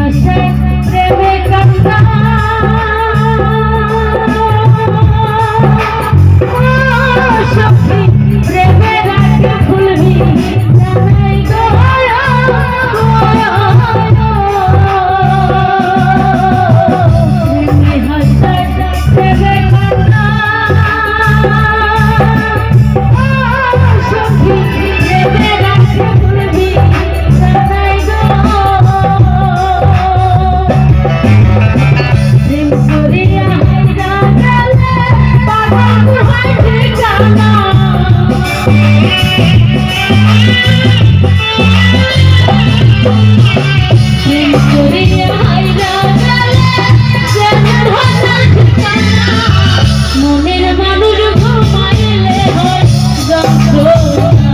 হাসে প্রেমে কান্না সখী প্রেমে রাখি খুলবি জানাই গো প্রেমে হাসে প্রেমে কান্না সখী প্রেমে রাখি খুলবি জানাই গো প্রেম করিয়া হাইরা গেলে পাগল হয় ঠিকানা প্রেম করিয়া হাইরা গেলে যেন হয় ঠিকানা মনের মানুষ ঘুমাইলে হয় যন্ত্রণা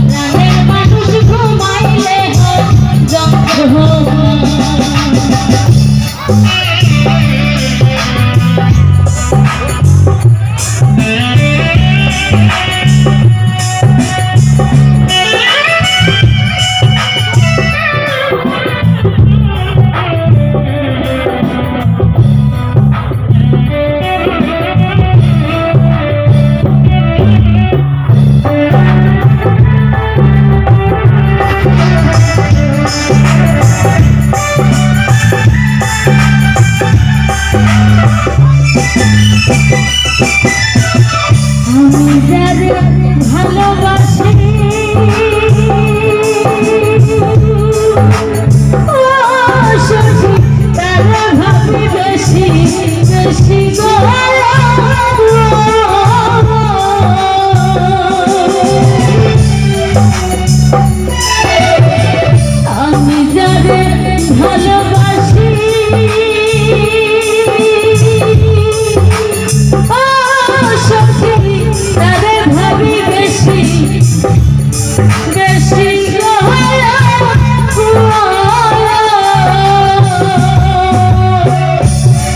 প্রাণের মানুষ ঘুমাইলে হয় যন্ত্রণা আমি যারে ভালোবাসি ও সখী তারে ভাবি বেশি বেশি গো আমি যারে ভালোবাসি তারে ভাবি বেশি বেশি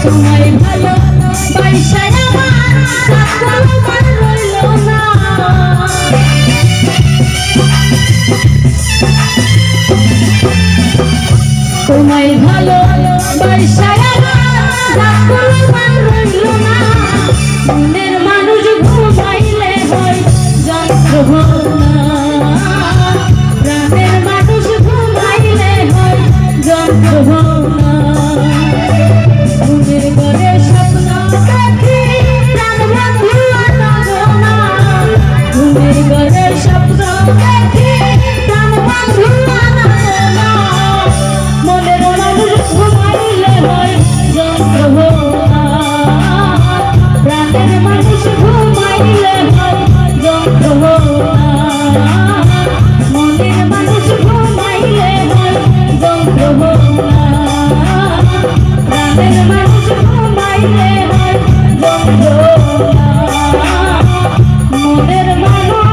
তোমায় ভালো পয়সা আমার রইল না তোমায় ভালো পয়সা আমার রইল না মনের মানুষ ঘুমাইলে হয় যন্ত্রণা প্রাণের মানুষ ঘুমাইলে হয় যন্ত্রণা ঘুমের ঘরে স্বপ্ন দেখি প্রাণ বন্ধু আনাগোনা ঘুমের ঘরে স্বপ্ন দেখি প্রাণ বন্ধু আনাগোনা মনের মানুষ ঘুমাইলে হয় যন্ত্রণা প্রাণের মানুষ ঘুমাইলে হয় যন্ত্রণা মনের মানুষ ঘুমাইলে হয় যন্ত্রণা প্রাণের মানুষ ঘুমাইলে হয় যন্ত্রণা মনের মানুষ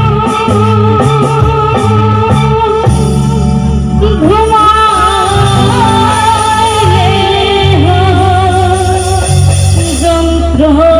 ঘুমাইলে হয় যন্ত্রণা